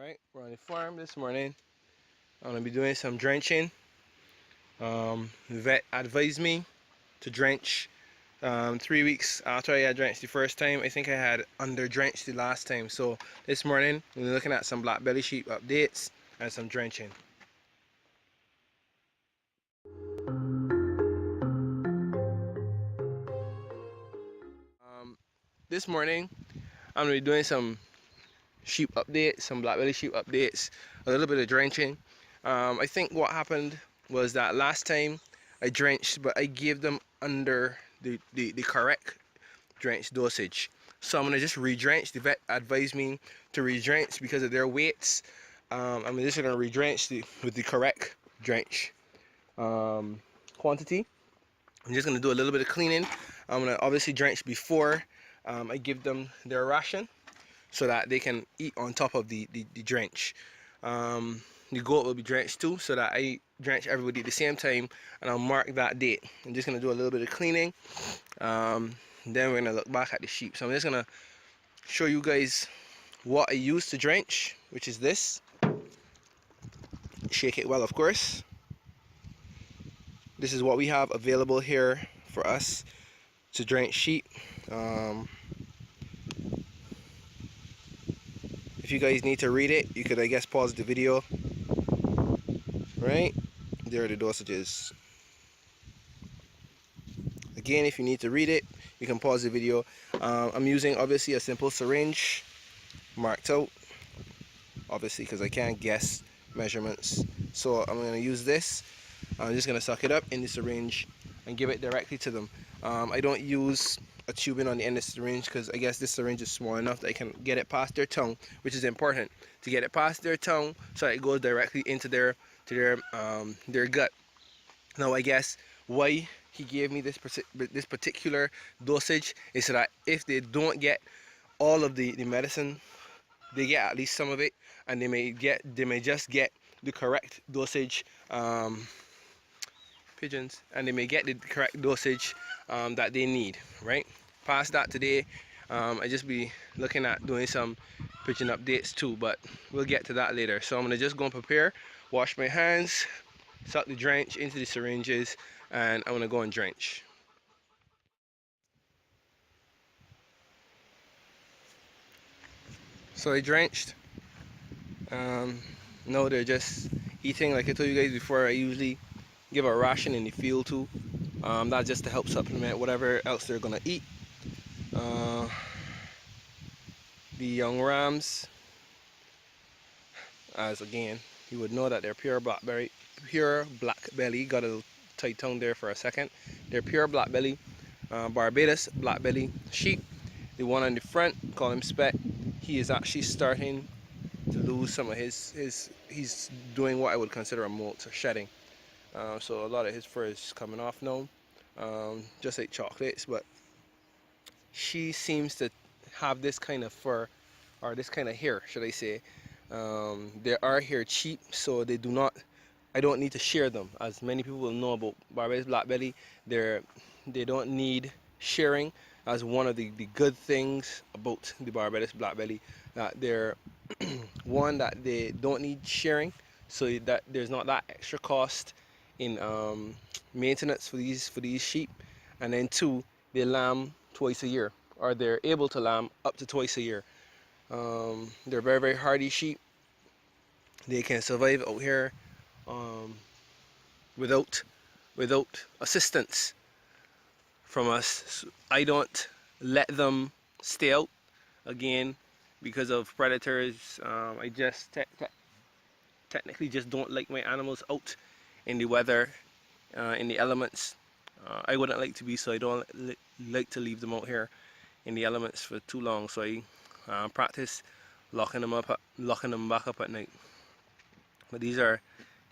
Alright, we're on the farm this morning. I'm going to be doing some drenching. The vet advised me to drench 3 weeks after I had drenched the first time. I think I had under drenched the last time. So this morning we're looking at some black belly sheep updates and some drenching. This morning I'm going to be doing some sheep updates, some black belly sheep updates, a little bit of drenching. I think what happened was that last time I drenched, but I gave them under the correct drench dosage. So I'm gonna just re-drench. The vet advised me to re-drench because of their weights. I'm just gonna re-drench with the correct drench quantity. I'm just gonna do a little bit of cleaning. I'm gonna obviously drench before I give them their ration, so that they can eat on top of the drench. The goat will be drenched too, so that I drench everybody at the same time, and I'll mark that date. I'm just gonna do a little bit of cleaning. Then we're gonna look back at the sheep. So I'm just gonna show you guys what I use to drench, which is this. Shake it well, of course. This is what we have available here for us to drench sheep. If you guys need to read it, you could, I guess, pause the video. Right? There are the dosages. Again, if you need to read it, you can pause the video. I'm using, obviously, a simple syringe marked out, obviously, because I can't guess measurements. So I'm going to use this. I'm just going to suck it up in the syringe and give it directly to them. I don't use a tubing on the end of the syringe because I guess this syringe is small enough that I can get it past their tongue, which is important to get it past their tongue so that it goes directly into their gut. Now, I guess why he gave me this particular dosage is so that if they don't get all of the medicine, they get at least some of it, and they may just get the correct dosage. Pigeons, and they may get the correct dosage that they need. Right, past that today, I just be looking at doing some pigeon updates too, but we'll get to that later. So I'm gonna just go and prepare, wash my hands, suck the drench into the syringes, and I'm gonna go and drench. So I drenched. No, they're just eating. Like I told you guys before, I usually give a ration in the field too. That's just to help supplement whatever else they're gonna eat. The young rams, as again, you would know that they're pure black belly. Got a tight tongue there for a second. They're pure black belly, Barbados black belly sheep. The one on the front, call him Spec. He is actually starting to lose some of he's doing what I would consider a molt or shedding. So a lot of his fur is coming off now, just like chocolates. But she seems to have this kind of fur, or this kind of hair, should I say. They are here cheap, so they do not. I don't need to shear them. As many people will know about Barbados black belly, they don't need shearing. As one of the good things about the Barbados black belly, that they're one, that they don't need shearing, so that there's not that extra cost in maintenance for these sheep. And then two, they lamb twice a year, or they're able to lamb up to twice a year. They're very, very hardy sheep. They can survive out here without assistance from us. I don't let them stay out again because of predators. I just technically just don't like my animals out in the weather, in the elements. I wouldn't like to be, so I don't like to leave them out here in the elements for too long. So I practice locking them back up at night. But these are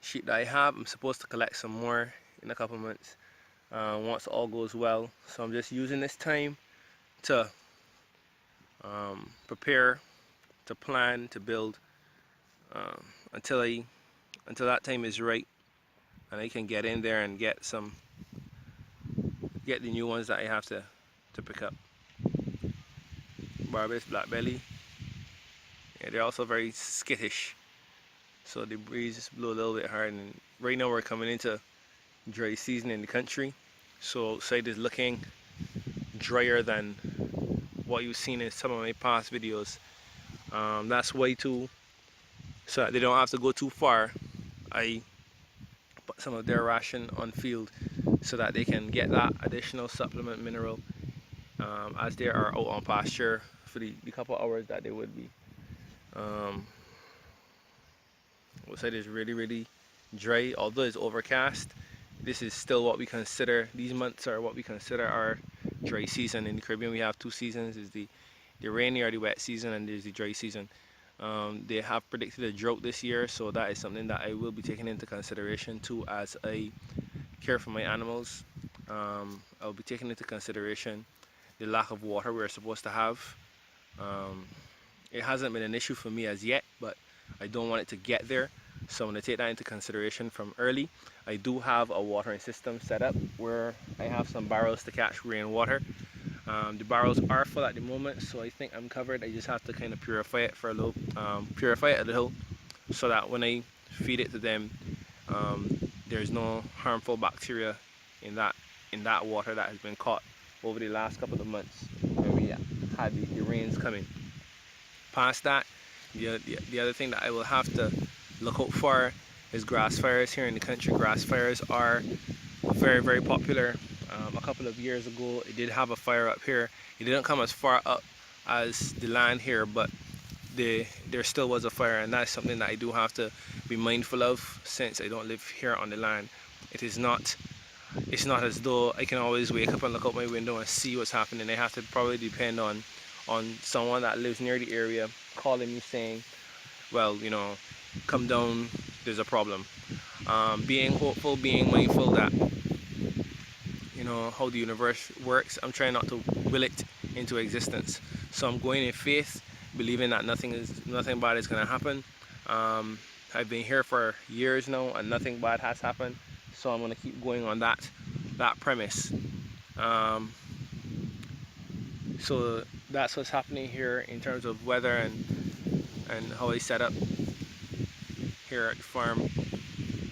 sheep that I have. I'm supposed to collect some more in a couple months once all goes well. So I'm just using this time to prepare, to plan, to build until that time is right, and I can get in there and get the new ones that I have to pick up. Barbados black belly Yeah, they're also very skittish, so the breeze just blew a little bit hard. And right now we're coming into dry season in the country, so outside is looking drier than what you've seen in some of my past videos. That's why too, so that they don't have to go too far, I put some of their ration on field so that they can get that additional supplement mineral as they are out on pasture for the couple hours that they would be. Outside is really dry, although it's overcast. This is still what we consider, these months are what we consider our dry season. In the Caribbean we have two seasons, is the rainy or the wet season, and there's the dry season. They have predicted a drought this year, so that is something that I will be taking into consideration too as I care for my animals. I'll be taking into consideration the lack of water we're supposed to have. It hasn't been an issue for me as yet, but I don't want it to get there, so I'm going to take that into consideration from early. I do have a watering system set up where I have some barrels to catch rainwater. The barrels are full at the moment, so I think I'm covered. I just have to kind of purify it for a little, so that when I feed it to them, there's no harmful bacteria in that water that has been caught over the last couple of months when we had the rains coming. Past that, the other thing that I will have to look out for is grass fires here in the country. Grass fires are very popular. A couple of years ago, it did have a fire up here. It didn't come as far up as the land here, but there still was a fire, and that's something that I do have to be mindful of since I don't live here on the land. It's not as though I can always wake up and look out my window and see what's happening. I have to probably depend on someone that lives near the area calling me saying, well, you know, come down, there's a problem. Being hopeful, being mindful that, you know, how the universe works. I'm trying not to will it into existence. So I'm going in faith, believing that nothing bad is going to happen. I've been here for years now and nothing bad has happened. So I'm going to keep going on that premise. So that's what's happening here in terms of weather and how I set up here at the farm.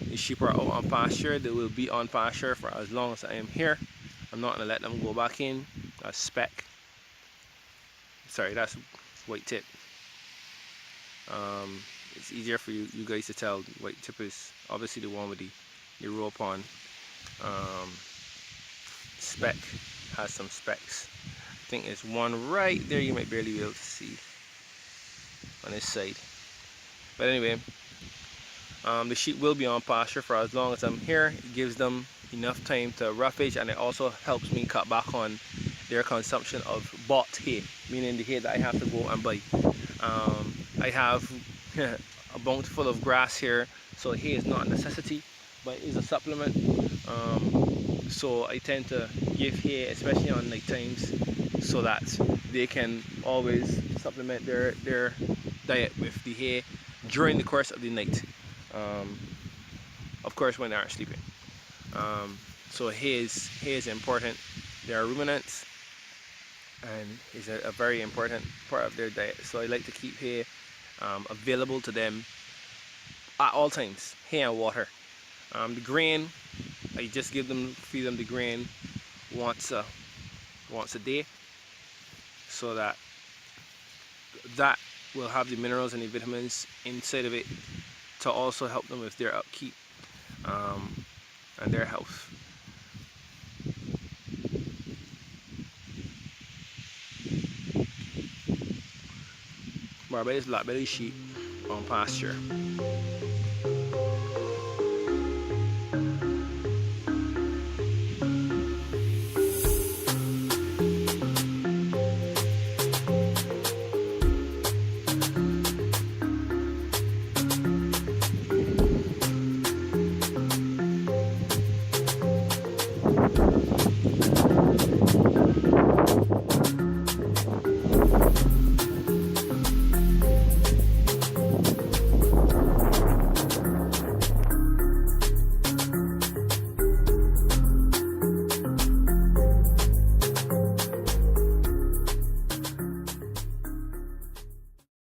The sheep are out on pasture. They will be on pasture for as long as I am here. I'm not going to let them go back in. That's speck. Sorry, that's white tip. It's easier for you guys to tell. White tip is obviously the one with the rope on. Speck has some specks. I think there's one right there you might barely be able to see on this side. But anyway, the sheep will be on pasture for as long as I'm here. It gives them enough time to roughage, and it also helps me cut back on their consumption of bought hay, meaning the hay that I have to go and buy. I have a bountiful of grass here, so hay is not a necessity, but it is a supplement. So I tend to give hay, especially on night times, so that they can always supplement their diet with the hay during the course of the night. Of course, when they aren't sleeping. So hay is important. They are ruminants, and is a very important part of their diet. So I like to keep hay available to them at all times. Hay and water. The grain, I just feed them the grain once a day, so that will have the minerals and the vitamins inside of it to also help them with their upkeep and their health. Barbados black belly sheep on pasture.